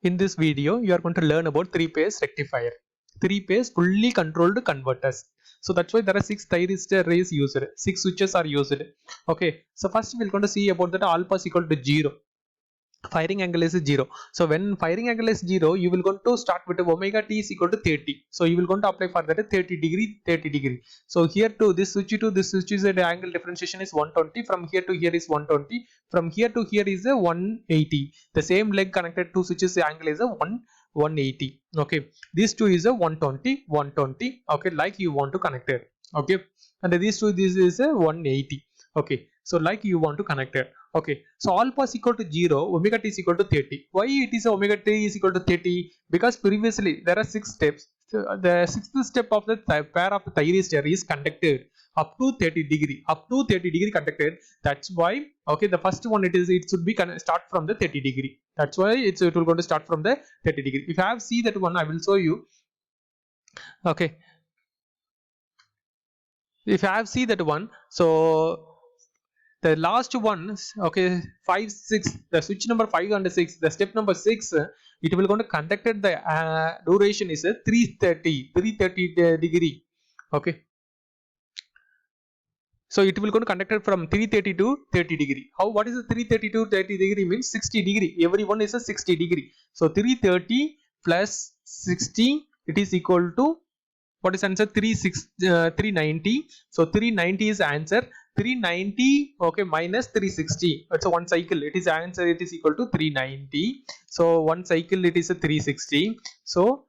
In this video, you are going to learn about three-phase rectifier, three-phase fully controlled converters. So that's why there are six thyristor used, six switches are used. Okay, so first we're going to see about that alpha is equal to 0. Firing angle is 0. So when firing angle is 0, you will going to start with omega t is equal to 30. So you will going to apply for that 30 degree, 30 degree. So here to this switch is the angle differentiation is 120. From here to here is 120. From here to here is a 180. The same leg connected to switches the angle is a 180. Okay, these two is a 120, 120. Okay, like you want to connect it. Okay, and these two, this is a 180. Okay, so like you want to connect it. Okay, so alpha is equal to 0, omega t is equal to 30. Why it is omega t is equal to 30? Because previously there are 6 steps. So the sixth step of the pair of the thyristor is conducted up to 30 degree, conducted. That's why, okay, the first one it should be start from the 30 degree. That's why it will going to start from the 30 degree. If I have see that one, I will show you. Okay, if I have see that one, so the last one, okay, 5 6, the switch number 5 and 6, the step number 6, it will going to conducted the duration is 330 degree. Okay, so it will going to conducted from 330 to 30 degree. How, what is the 330 to 30 degree means? 60 degree, every one is a 60 degree. So 330 plus 60, it is equal to, what is answer? 390. So 390 is answer. 390, okay, minus 360, it's a one cycle, it is answer, it is equal to 390. So one cycle it is a 360. So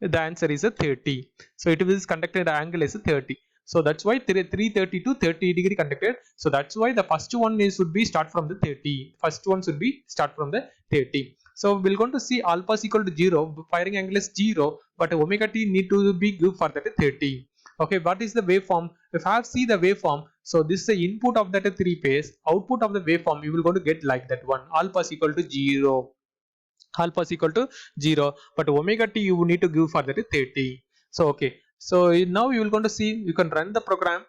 the answer is a 30. So it is conducted angle is a 30. So that's why 330 to 30 degree conducted. So that's why the first one is should be start from the 30. First one should be start from the 30. So we're going to see alpha is equal to 0, firing angle is 0, but omega t need to be good for that 30. Okay, what is the waveform? If I have see the waveform, so this is the input of that 3 phase, output of the waveform, you will going to get like that one. Alpha is equal to 0. Alpha is equal to 0, but omega t you need to give for that 30. So okay, so now you will going to see, you can run the program.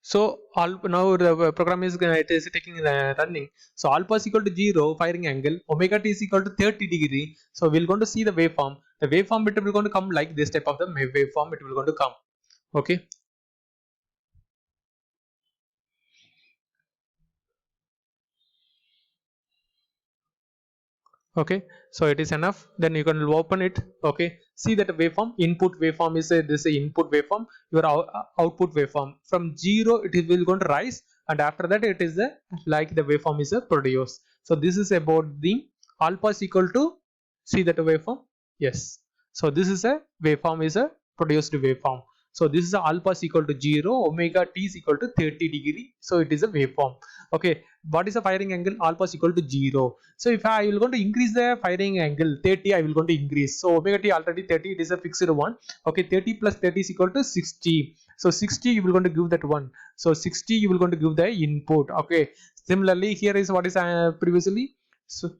So now the program is it is taking running. So alpha is equal to 0, firing angle, omega t is equal to 30 degree. So we're going to see the waveform. The waveform it will going to come like this type of the waveform it will going to come. Okay. Okay, so it is enough, then you can open it. Okay, see that waveform, input waveform is a, this is input waveform, your output waveform. From 0 it is will going to rise, and after that it is a, like the waveform is a produce. So this is about the alpha is equal to, see that waveform, yes. So this is a waveform is a produced waveform. So this is a alpha is equal to 0, omega t is equal to 30 degree. So it is a waveform. Okay, what is the firing angle? Alpha is equal to 0. So if I will going to increase the firing angle 30, I will going to increase. So omega t already 30, it is a fixed one. Okay, 30 plus 30 is equal to 60. So 60 you will going to give that one. So 60 you will going to give the input. Okay, similarly here is what is previously, so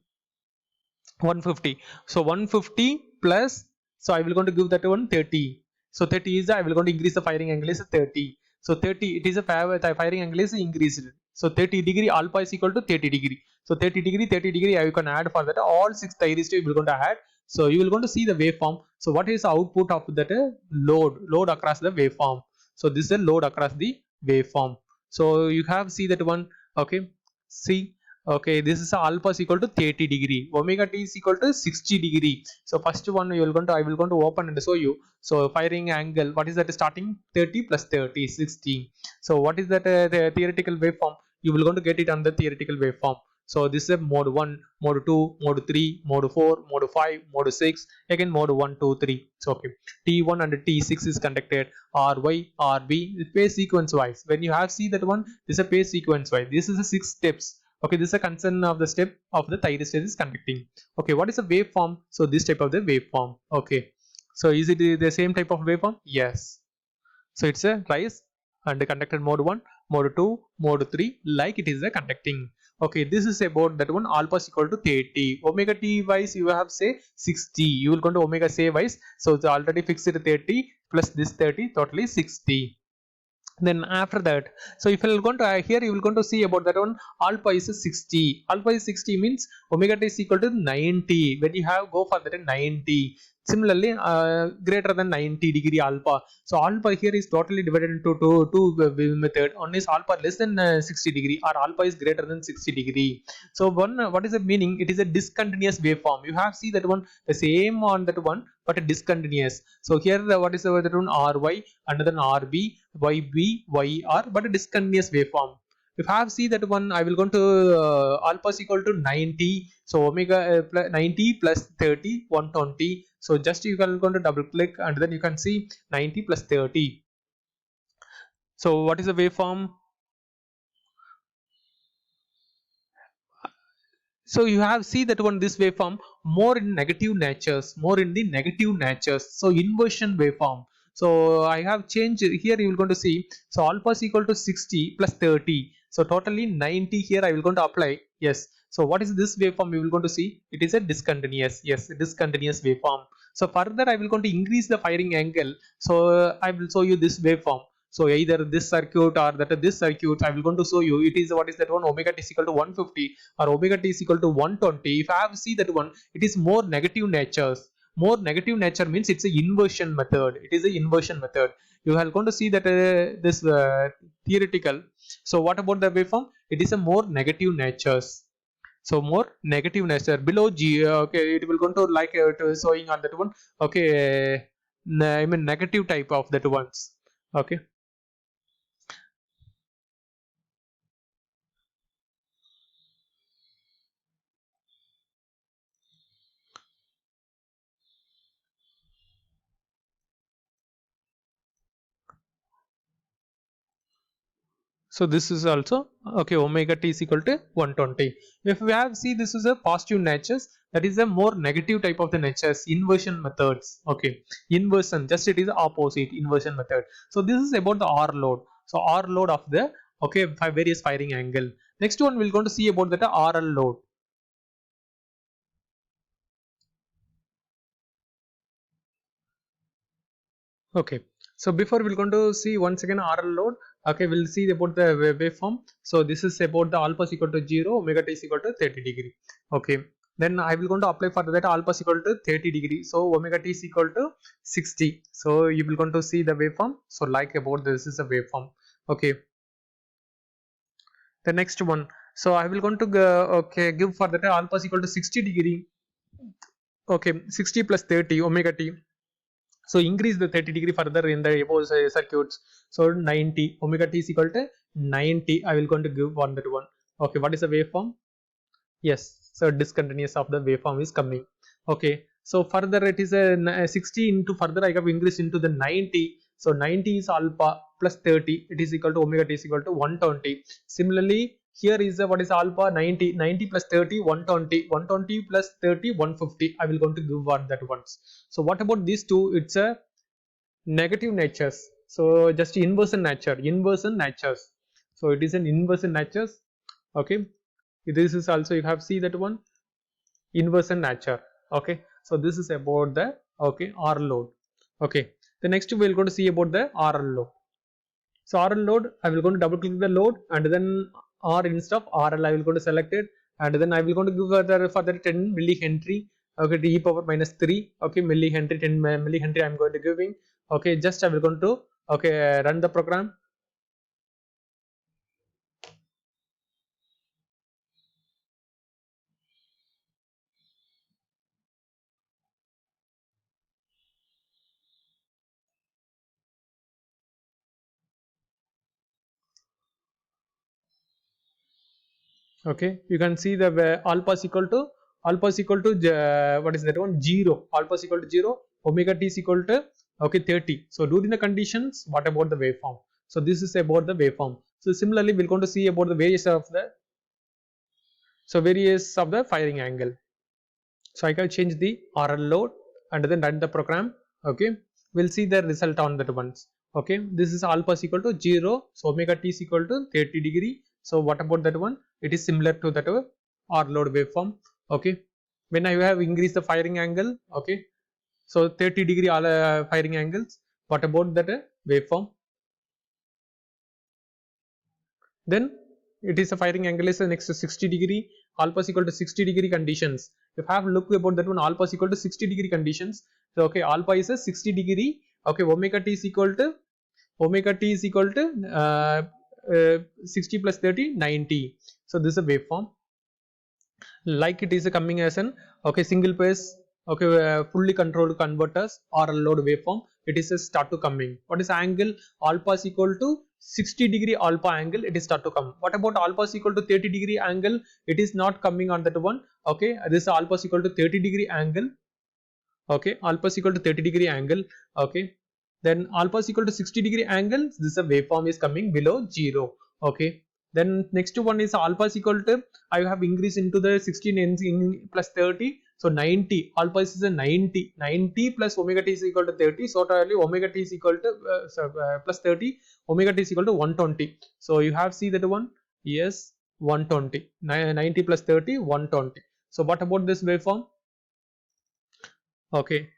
150. So 150 plus, so I will going to give that one 30. So 30 is, I will going to increase the firing angle is 30. So 30, it is a firing angle is increased. So 30 degree alpha is equal to 30 degree. So 30 degree, 30 degree, you can add for that. All 6 thyristor you will going to add. So you will going to see the waveform. So what is the output of that load across the waveform? So this is a load across the waveform. So you have see that one. Okay, see. Okay, this is alpha is equal to 30 degree, omega t is equal to 60 degree. So first one you will going to, I will going to open and show you. So firing angle, what is that starting? 30 plus 30, 60. So what is that the theoretical waveform? You will going to get it on the theoretical waveform. So this is a mode 1, mode 2, mode 3, mode 4, mode 5, mode 6, again mode 1, 2, 3. So okay, T1 and T6 is conducted, RY, RB, phase sequence wise. When you have see that one, this is a phase sequence wise. This is a 6 steps. Okay, this is a concern of the step of the thyristor is conducting. Okay, what is a waveform? So this type of the waveform. Okay, so is it the same type of waveform? Yes. So it's a rise and conducted mode 1, mode 2, mode 3, like it is a conducting. Okay, this is about that one. Alpha is equal to 30. Omega t wise you have say 60. You will go to omega say wise. So it's already fixed 30 plus this 30, totally 60. Then after that, so if you're going to here you will going to see about that one, alpha is 60. Alpha is 60 means omega t is equal to 90 when you have go for that 90. Similarly, greater than 90 degree alpha. So alpha here is totally divided into two method. One is alpha less than 60 degree, or alpha is greater than 60 degree. So one, what is the meaning? It is a discontinuous waveform. You have see that one, the same on that one, but a discontinuous. So here what is the that one, ry, another rb, yb, yr, but a discontinuous waveform. If I have see that one, I will go to alpha is equal to 90. So omega 90 plus 30, 120. So just you can go to double click and then you can see 90 plus 30. So what is the waveform? So you have see that one, this waveform more in negative natures, more in the negative natures. So inversion waveform. So I have changed here, you will going to see. So alpha is equal to 60 plus 30, so totally 90. Here I will going to apply. Yes. So what is this waveform? You will going to see it is a discontinuous. Yes, a discontinuous waveform. So further I will going to increase the firing angle. So I will show you this waveform. So either this circuit or that this circuit, I will going to show you. It is what is that one, omega t is equal to 150 or omega t is equal to 120. If I have see that one, it is more negative natures. More negative nature means it's a inversion method. It is a inversion method. You are going to see that this theoretical. So what about the waveform? It is a more negative natures. So more negative nature below g. Okay, it will going to like showing on that one. Okay, I mean negative type of that ones. Okay. So this is also okay, omega t is equal to 120. If we have see, this is a positive natures, that is a more negative type of the natures, inversion methods. Okay, inversion, just it is opposite inversion method. So this is about the R load. So R load of the, okay, various firing angle. Next one we're going to see about that RL load. Okay, so before we're going to see once again RL load. Okay, we'll see about the waveform. So this is about the alpha is equal to 0, omega t is equal to 30 degree. Okay, then I will going to apply for that alpha is equal to 30 degree. So omega t is equal to 60. So you will going to see the waveform. So like about this is a waveform. Okay, the next one. So I will going to okay, give for that alpha is equal to 60 degree. Okay, 60 plus 30 omega t. So increase the 30 degree further in the above circuits. So 90 omega t is equal to 90. I will going to give on that one. Okay, what is the waveform? Yes, so discontinuous of the waveform is coming. Okay, so further it is a 60 into further I have increased into the 90. So 90 is alpha plus 30, it is equal to omega t is equal to 120. Similarly, here is what is alpha, 90, 90 plus 30, 120, 120 plus 30, 150. I will going to give one that once. So what about these two? It's a negative natures. So just inversion nature, inversion natures. So it is an inversion natures. Okay, this is also you have see that one, inversion nature. Okay, so this is about the, okay, R load. Okay, the next we will going to see about the RL load. So RL load, I will going to double click the load and then R instead of RL I will going to select it, and then I will going to give further 10 millihenry. Okay, to e power minus 3. Okay, millihenry, 10 millihenry I am going to giving. Okay, just I will going to, okay, run the program. Okay, you can see the alpha is equal to, alpha is equal to what is that one, 0. Alpha is equal to 0, omega t is equal to, okay, 30. So during the conditions, what about the waveform? So this is about the waveform. So similarly we're going to see about the various of the, so various of the firing angle. So I can change the RL load and then run the program. Okay, we'll see the result on that ones. Okay, this is alpha is equal to 0, so omega t is equal to 30 degree. So what about that one? It is similar to that R load waveform. Okay, when I have increased the firing angle. Okay, so 30 degree all firing angles. What about that waveform? then it is a firing angle is next to 60 degree, alpha is equal to 60 degree conditions. If I have look about that one, alpha is equal to 60 degree conditions. So okay, alpha is a 60 degree. Okay, omega t is equal to uh, 60 plus 30 90. So this is a waveform, like it is coming as an okay single phase, okay, fully controlled converters or a load waveform. It is a start to coming. What is angle? Alpha is equal to 60 degree alpha angle, it is start to come. What about alpha is equal to 30 degree angle? It is not coming on that one. Okay, this alpha is equal to 30 degree angle. Okay, alpha is equal to 30 degree angle. Okay, then alpha is equal to 60 degree angle, this is a waveform is coming below 0. Okay, then next one is alpha is equal to, I have increased into the 16 in plus 30, so 90. Alpha is a 90 plus omega t is equal to 30, so totally omega t is equal to plus 30, omega t is equal to 120. So you have see that one, yes, 120, 90 plus 30 120. So what about this waveform? Okay,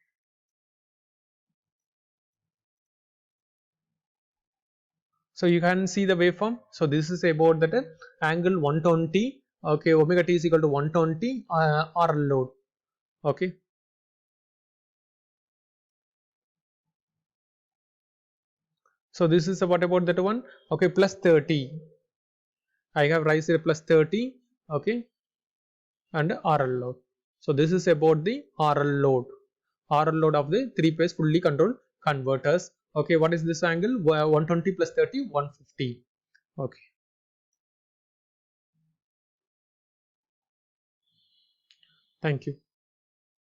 so you can see the waveform. So this is about that angle 120. Okay, omega t is equal to 120 or load. Okay, so this is what about that one. Okay, plus 30. I have raised it plus 30. Okay, and RL load. So this is about the RL load. RL load of the 3-phase fully controlled converters. Okay, what is this angle? 120 plus 30, 150. Okay, thank you.